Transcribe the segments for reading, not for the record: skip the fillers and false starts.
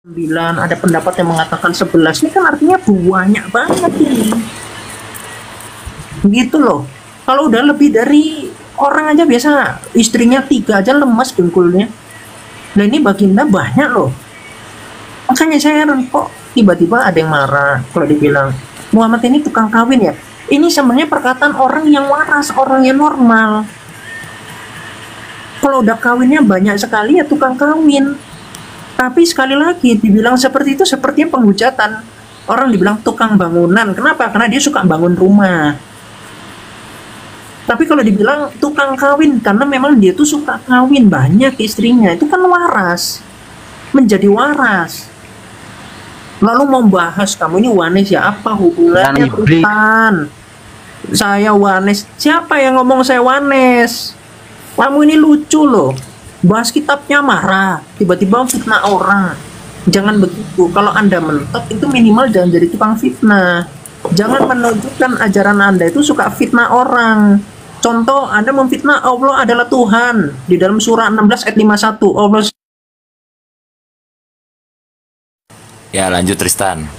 9, ada pendapat yang mengatakan 11. Ini kan artinya banyak banget ini. Gitu loh. Kalau udah lebih dari orang aja biasa istrinya 3 aja lemas dengkulnya. Nah ini baginda banyak loh. Makanya saya heran kok tiba-tiba ada yang marah kalau dibilang Muhammad ini tukang kawin ya. Ini sebenarnya perkataan orang yang waras, orang yang normal. Kalau udah kawinnya banyak sekali ya tukang kawin. Tapi sekali lagi dibilang seperti itu sepertinya penghujatan. Orang dibilang tukang bangunan. Kenapa? Karena dia suka bangun rumah. Tapi kalau dibilang tukang kawin karena memang dia tuh suka kawin banyak istrinya, itu kan waras. Menjadi waras. Lalu mau bahas kamu ini wanes ya, apa hubungannya Tristan? Saya wanes. Siapa yang ngomong saya wanes? Kamu ini lucu loh. Bahas kitabnya marah, tiba-tiba fitnah orang. Jangan begitu. Kalau Anda mentok itu minimal jangan jadi tukang fitnah. Jangan menunjukkan ajaran Anda itu suka fitnah orang. Contoh, Anda memfitnah Allah adalah Tuhan. Di dalam surah 16 ayat 51, Allah. Ya, lanjut Tristan.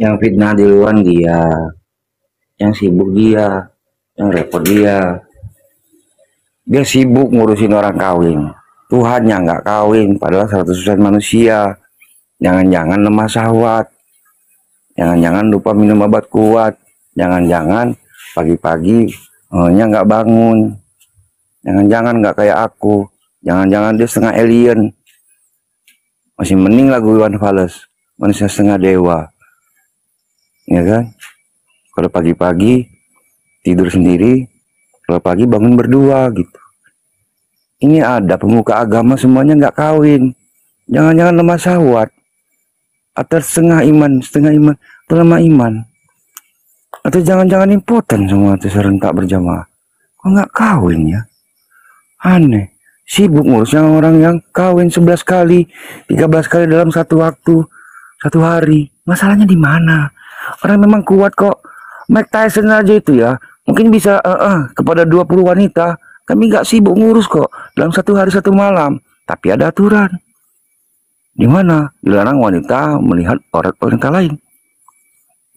Yang fitnah di luar dia, yang sibuk dia, yang repot dia. Dia sibuk ngurusin orang kawin. Tuhan yang nggak kawin, padahal 100% manusia. Jangan-jangan lemah syahwat. Jangan-jangan lupa minum obat kuat. Jangan-jangan pagi-pagi nya nggak bangun. Jangan-jangan nggak kayak aku. Jangan-jangan dia setengah alien. Masih mending lagu Iwan Fals, manusia setengah dewa. Ya kan? Kalau pagi-pagi tidur sendiri, kalau pagi bangun berdua gitu. Ini ada pemuka agama semuanya nggak kawin. Jangan-jangan lemah syahwat. Atau setengah iman, atau lemah iman. Atau jangan-jangan impoten semua itu serentak berjamaah. Kok nggak kawin ya? Aneh. Sibuk ngurus yang orang yang kawin 11 kali, 13 kali dalam satu waktu, satu hari. Masalahnya di mana? Orang memang kuat kok. Mike Tyson aja itu ya. Mungkin bisa kepada 20 wanita. Kami nggak sibuk ngurus kok dalam satu hari satu malam. Tapi ada aturan. Di mana dilarang wanita melihat orang wanita lain.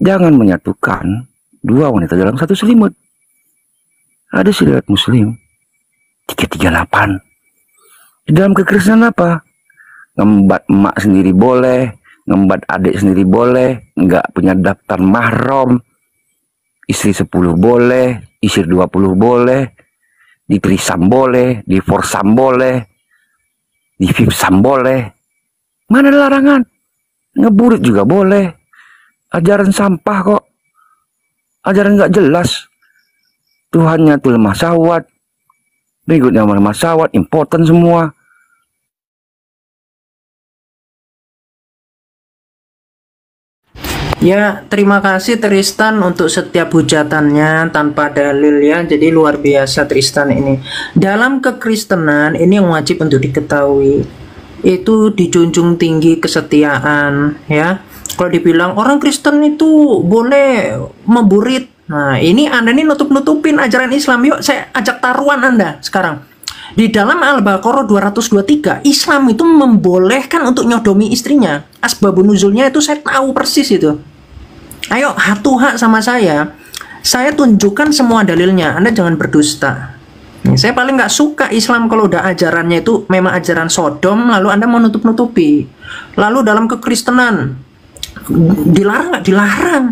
Jangan menyatukan 2 wanita dalam satu selimut. Ada syariat Muslim 338. Di dalam kekristenan apa? Ngembat emak sendiri boleh, ngembat adik sendiri boleh, nggak punya daftar mahram, istri 10 boleh, istri 20 boleh, di trisam boleh, di forsam boleh, di fifsam boleh. Mana ada larangan? Ngeburit juga boleh. Ajaran sampah kok. Ajaran nggak jelas. Tuhannya tuh lemah syahwat. Berikutnya lemah syahwat, impoten semua. Ya, terima kasih Tristan untuk setiap hujatannya tanpa dalil ya. Jadi luar biasa Tristan ini. Dalam kekristenan ini yang wajib untuk diketahui. Itu dijunjung tinggi kesetiaan ya. Kalau dibilang orang Kristen itu boleh memburit. Nah, ini Anda ini nutup-nutupin ajaran Islam. Yuk, saya ajak taruhan Anda sekarang. Di dalam Al-Baqarah 223, Islam itu membolehkan untuk nyodomi istrinya. Asbabun nuzulnya itu saya tahu persis itu. Ayo, hatu-hak sama saya tunjukkan semua dalilnya. Anda jangan berdusta. Saya paling nggak suka Islam kalau udah ajarannya itu memang ajaran Sodom, lalu Anda mau nutup-nutupi. Lalu dalam kekristenan, dilarang nggak? Dilarang.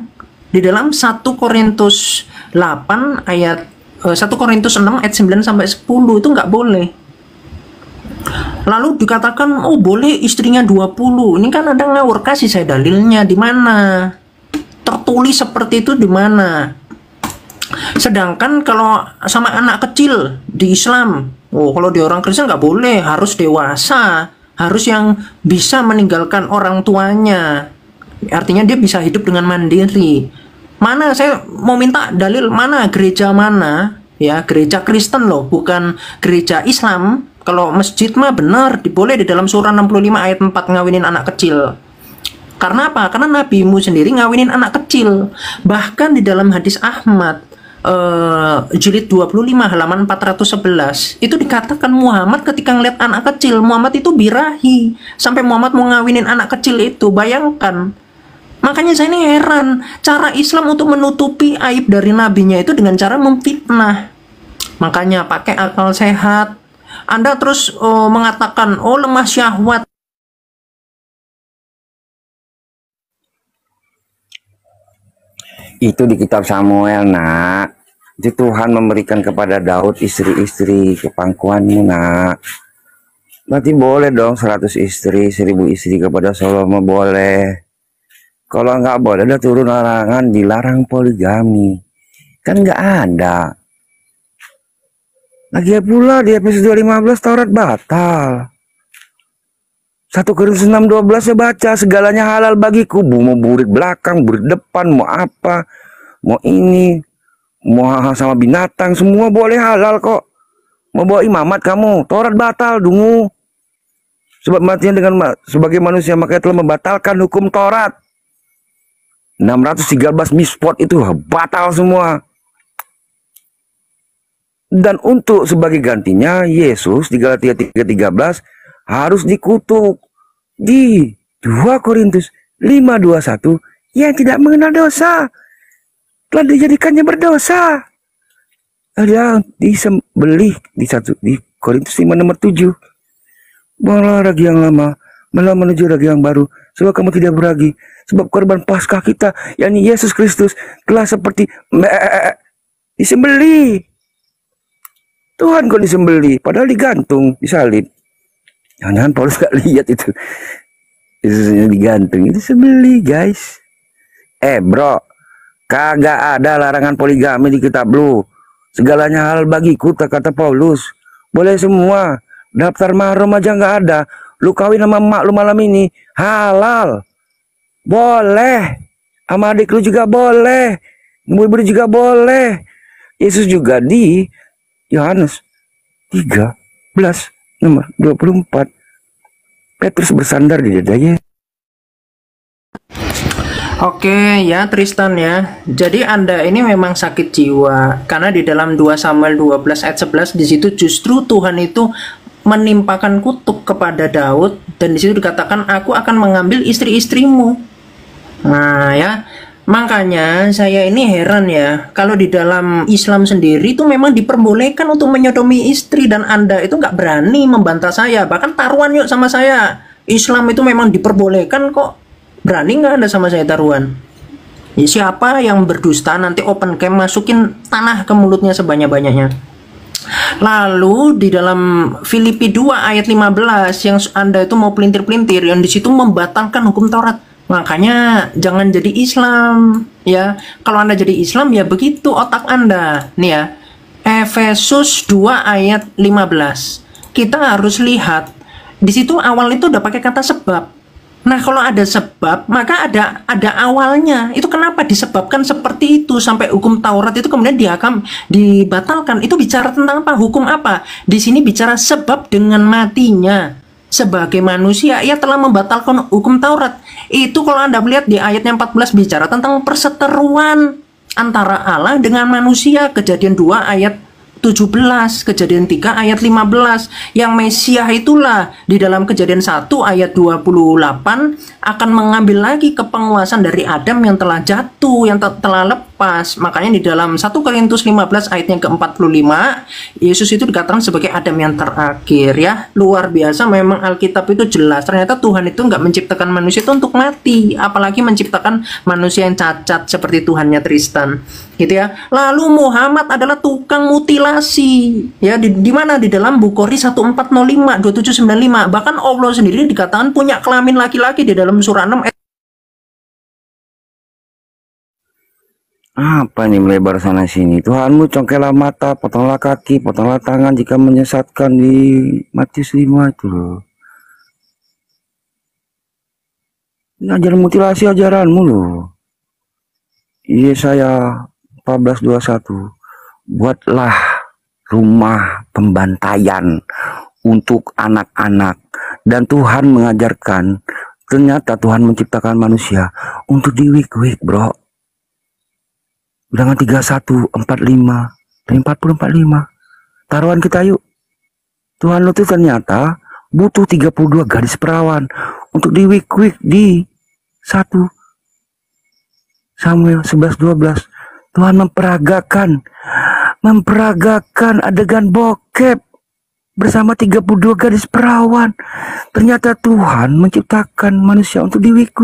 Di dalam 1 Korintus 8 ayat 1 Korintus 6 ayat 9 sampai 10 itu nggak boleh. Lalu dikatakan oh boleh istrinya 20. Ini kan ada ngawur, kasih saya dalilnya di mana? Tertulis seperti itu di mana? Sedangkan kalau sama anak kecil di Islam, oh kalau di orang Kristen nggak boleh, harus dewasa, harus yang bisa meninggalkan orang tuanya. Artinya dia bisa hidup dengan mandiri. Mana saya mau minta dalil mana gereja mana ya, gereja Kristen loh, bukan gereja Islam. Kalau masjid mah benar boleh di dalam surah 65 ayat 4 ngawinin anak kecil. Karena apa? Karena nabimu sendiri ngawinin anak kecil. Bahkan di dalam hadis Ahmad jilid 25 halaman 411 itu dikatakan Muhammad ketika ngeliat anak kecil, Muhammad itu birahi sampai Muhammad mau ngawinin anak kecil itu. Bayangkan. Makanya saya ini heran cara Islam untuk menutupi aib dari nabinya itu dengan cara memfitnah. Makanya pakai akal sehat. Anda terus mengatakan lemah syahwat. Itu di kitab Samuel, nak. Itu Tuhan memberikan kepada Daud istri-istri kepangkuanmu, nak. Berarti boleh dong 100 istri, 1000 istri kepada Salomo, boleh. Kalau nggak boleh, ada turun larangan dilarang poligami. Kan nggak ada. Lagi pula di Efesus 2:15 Taurat batal. 1 Korintus 6:12 saya baca, segalanya halal bagiku, mau burik belakang, burik depan, mau apa, mau ini, mau sama binatang, semua boleh halal kok. Mau bawa imamat kamu, Taurat batal dungu. Sebab matinya dengan sebagai manusia, maka telah membatalkan hukum Taurat. 613 mispot itu batal semua. Dan untuk sebagai gantinya, Yesus di Galatia 3:13 harus dikutuk. Di 2 Korintus 5:21 yang tidak mengenal dosa telah dijadikannya berdosa. Ada disembelih di Korintus 5 nomor 7. Buanglah ragi yang lama, malah menuju ragi yang baru, sebab kamu tidak beragi. Sebab korban Paskah kita, yakni Yesus Kristus, telah seperti disembelih. Tuhan kok disembelih, padahal digantung, disalib. Jangan-jangan Paulus gak lihat itu. Yesusnya digantung, itu disembelih, guys. Bro, kagak ada larangan poligami di kitab lu. Segalanya halal bagiku, kata Paulus. Boleh semua. Daftar mahram aja nggak ada. Lu kawin sama emak lu malam ini, halal. Boleh. Sama adik lu juga boleh. Ibu-ibu juga boleh. Yesus juga di Yohanes 13 nomor 24. Petrus bersandar di dadanya. Oke ya Tristan ya. Jadi Anda ini memang sakit jiwa karena di dalam 2 Samuel 12 ayat 11 di situ justru Tuhan itu menimpakan kutuk kepada Daud dan di situ dikatakan aku akan mengambil istri-istrimu. Nah ya, makanya saya ini heran ya, kalau di dalam Islam sendiri itu memang diperbolehkan untuk menyodomi istri dan Anda itu nggak berani membantah saya, bahkan taruhan yuk sama saya. Islam itu memang diperbolehkan kok, berani nggak Anda sama saya taruhan? Ya, siapa yang berdusta nanti open cam masukin tanah ke mulutnya sebanyak-banyaknya. Lalu di dalam Filipi 2 ayat 15 yang Anda itu mau pelintir-pelintir yang di situ membatalkan hukum Taurat. Makanya jangan jadi Islam ya. Kalau Anda jadi Islam ya begitu otak Anda. Nih ya. Efesus 2 ayat 15. Kita harus lihat di situ awal itu udah pakai kata sebab. Nah, kalau ada sebab, maka ada awalnya. Itu kenapa disebabkan seperti itu sampai hukum Taurat itu kemudian dibatalkan. Itu bicara tentang apa? Hukum apa? Di sini bicara sebab dengan matinya sebagai manusia ia telah membatalkan hukum Taurat. Itu kalau Anda melihat di ayatnya 14 bicara tentang perseteruan antara Allah dengan manusia. Kejadian 2 ayat 17, Kejadian 3 ayat 15. Yang Mesias itulah di dalam Kejadian 1 ayat 28 akan mengambil lagi kepenguasaan dari Adam yang telah jatuh, yang telah lepas. Makanya di dalam 1 Korintus 15 ayatnya ke-45 Yesus itu dikatakan sebagai Adam yang terakhir ya. Luar biasa memang Alkitab itu jelas. Ternyata Tuhan itu nggak menciptakan manusia itu untuk mati, apalagi menciptakan manusia yang cacat seperti Tuhannya Tristan gitu ya. Lalu Muhammad adalah tukang mutilasi ya, di mana di dalam Bukhari 1405 2795 bahkan Allah sendiri dikatakan punya kelamin laki-laki di dalam surah 6 ayat. Apa nih melebar sana sini? Tuhanmu congkelah mata, potonglah kaki, potonglah tangan jika menyesatkan di Matius 5 itu loh. Ini ajaran mutilasi ajaranmu loh. Yesaya 14:21. Buatlah rumah pembantaian untuk anak-anak. Dan Tuhan mengajarkan, ternyata Tuhan menciptakan manusia untuk diwik-wik, bro. Ulangan 31, 45, dan 40, 45. Taruhan kita yuk. Tuhan lu tuh ternyata butuh 32 garis perawan untuk di week di 1 Samuel 11-12. Tuhan memperagakan adegan bokep bersama 32 gadis perawan. Ternyata Tuhan menciptakan manusia untuk di week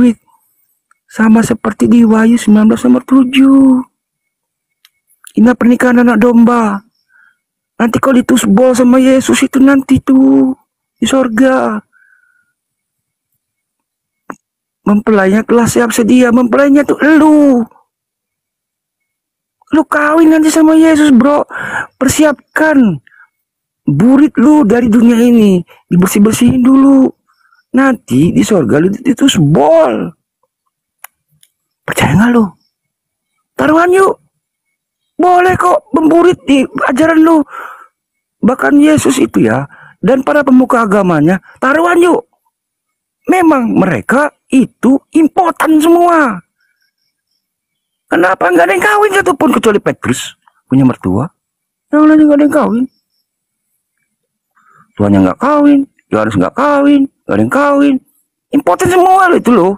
sama seperti di Wahyu 19 nomor 7. Ini pernikahan anak domba. Nanti kalau ditusbol sama Yesus itu nanti tuh di sorga. Mempelainya telah siap sedia. Mempelainya tuh lu. Lu kawin nanti sama Yesus, bro. Persiapkan burit lu dari dunia ini. Dibersih-bersihin dulu. Nanti di sorga lu ditusbol. Percaya nggak lu? Taruhan yuk. Boleh kok memburit di ajaran lu. Bahkan Yesus itu ya, dan para pemuka agamanya, taruhan yuk. Memang mereka itu impotan semua. Kenapa nggak ada yang kawin satupun kecuali Petrus punya mertua? Yang lain nggak ada yang kawin. Tuannya nggak kawin, Yohanes nggak kawin, nggak ada yang kawin. Impoten semua lo itu loh.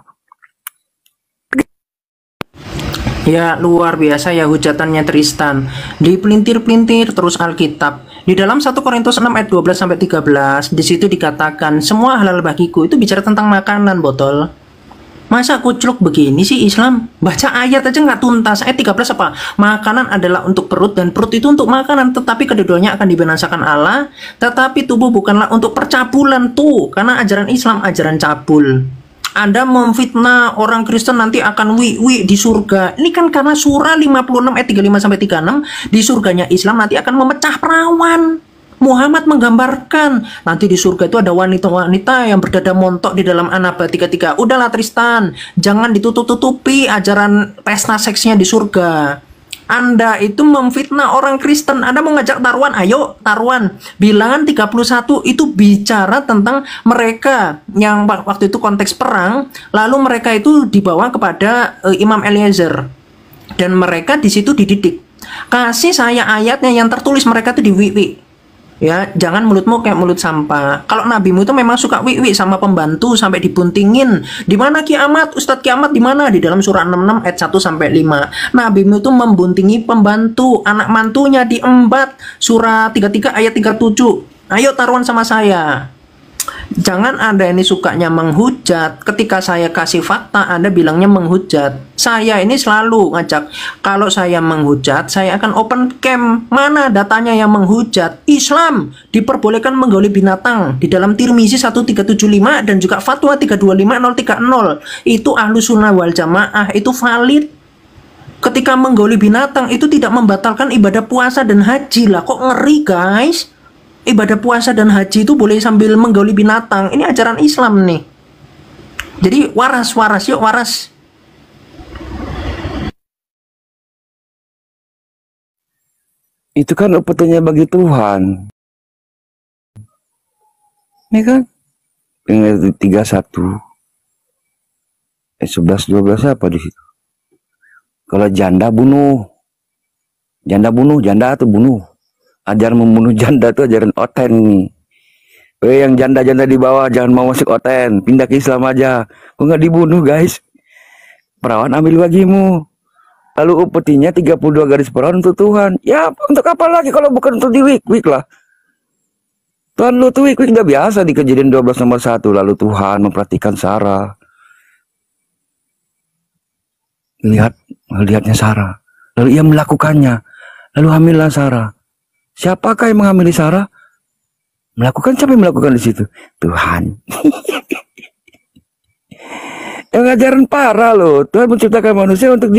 Ya, luar biasa ya hujatannya Tristan. Dipelintir-pelintir terus Alkitab. Di dalam 1 Korintus 6 ayat 12 sampai 13, di situ dikatakan semua halal bagiku. Itu bicara tentang makanan, botol. Masa kucluk begini sih Islam? Baca ayat aja nggak tuntas. Ayat 13 apa? Makanan adalah untuk perut dan perut itu untuk makanan, tetapi kedua-duanya akan dibinasakan Allah. Tetapi tubuh bukanlah untuk percabulan tuh, karena ajaran Islam ajaran cabul. Anda memfitnah orang Kristen nanti akan di surga. Ini kan karena surah 56 ayat 35 sampai 36, di surganya Islam nanti akan memecah perawan. Muhammad menggambarkan nanti di surga itu ada wanita-wanita yang berdada montok di dalam An-Naba 33. Udahlah Tristan, jangan ditutup-tutupi ajaran pesta seksnya di surga. Anda itu memfitnah orang Kristen. Anda mau ngajak taruhan, ayo taruhan. Bilangan 31 itu bicara tentang mereka yang waktu itu konteks perang, lalu mereka itu dibawa kepada Imam Eliezer. Dan mereka di situ dididik. Kasih saya ayatnya yang tertulis mereka itu di wiwi. Ya, jangan mulutmu kayak mulut sampah. Kalau nabimu itu memang suka wiwi sama pembantu sampai dibuntingin. Di mana kiamat? Ustadz kiamat di mana? Di dalam surah 66 ayat 1 sampai 5. Nabimu itu membuntingi pembantu, anak mantunya diembat. Surah 33 ayat 37. Ayo taruhan sama saya. Jangan Anda ini sukanya menghujat. Ketika saya kasih fakta, Anda bilangnya menghujat. Saya ini selalu ngajak, kalau saya menghujat, saya akan open cam. Mana datanya yang menghujat? Islam diperbolehkan menggauli binatang di dalam Tirmizi 1375 dan juga Fatwa 325030. Itu ahlu sunnah wal jamaah, itu valid. Ketika menggauli binatang itu tidak membatalkan ibadah puasa dan haji. Lah kok ngeri guys? Ibadah puasa dan haji itu boleh sambil menggauli binatang. Ini ajaran Islam nih. Jadi waras, yuk waras. Itu kan upetnya bagi Tuhan. Ini kan yang 31 11 12 apa di situ? Kalau janda bunuh. Janda tuh bunuh. Ajaran membunuh janda tuh ajaran oten nih. Yang janda-janda di bawah jangan mau masuk oten, pindah ke Islam aja. Kok nggak dibunuh guys? Perawan ambil bagimu. Lalu upetinya 32 garis perawan untuk Tuhan. Ya untuk apa lagi kalau bukan untuk di week lah. Tuhan lu tuh week udah biasa di Kejadian 12 nomor 1. Lalu Tuhan memperhatikan Sarah. Lihatnya Sarah. Lalu ia melakukannya. Lalu hamillah Sarah. Siapakah yang menghamili Sarah? Siapa yang melakukan di situ? Tuhan. Yang ajaran parah loh. Tuhan menciptakan manusia untuk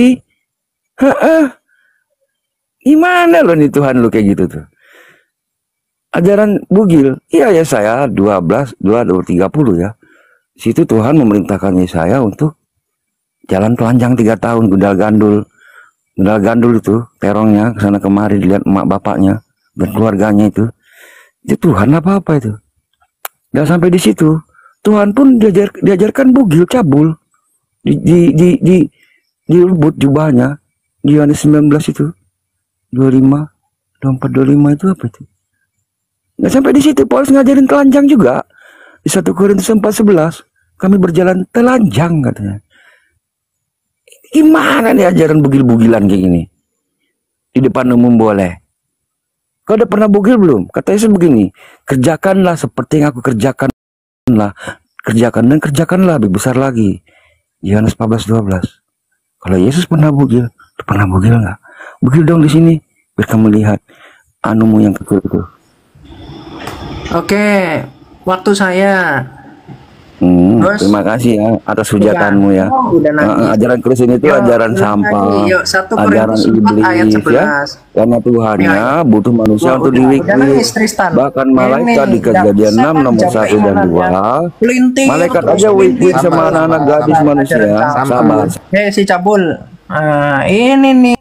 gimana loh nih Tuhan lo kayak gitu tuh? Ajaran bugil. Iya ya saya 12 30 ya. Situ Tuhan memerintahkan saya untuk jalan telanjang 3 tahun gundal gandul itu terongnya kesana kemari dilihat emak bapaknya dan keluarganya itu Tuhan apa itu. Dan sampai di situ Tuhan pun diajarkan bugil cabul di lembut jubahnya Di Yohanes 19 itu 25, 24, 25 itu apa itu? Nggak sampai di situ, Paulus ngajarin telanjang juga. Di 1 Korintus 4:11, kami berjalan telanjang katanya. Gimana nih ajaran bugil-bugilan kayak gini? Di depan umum boleh. Kau udah pernah bugil belum? Kata Yesus begini, kerjakanlah seperti yang aku kerjakan lah. Kerjakan dan kerjakanlah lebih besar lagi. Yohanes 14:12. Kalau Yesus pernah bugil, lu pernah bugil nggak? Bugil dong di sini, biar kamu lihat anumu yang kecil itu. Oke, waktu saya. Terus? Terima kasih ya atas hujatanmu ya. Udah nangis. Ajaran Kristen itu Yuk, ajaran ulang sampah, lagi. Yuk, 1 ajaran Korintus 4 ayat iblis 11. ya. Karena Tuhannya butuh manusia Wah, untuk udah diwik-wik. nangis, Tristan. Bahkan malaikat Ini, di Kejadian nggak 6 bisa nomor kan 1 dan jampe 2. Pelintir Malaikat terus aja wik-wik pelintir. sama anak-anak gadis manusia. Sabar. Si cabul. Ini nih.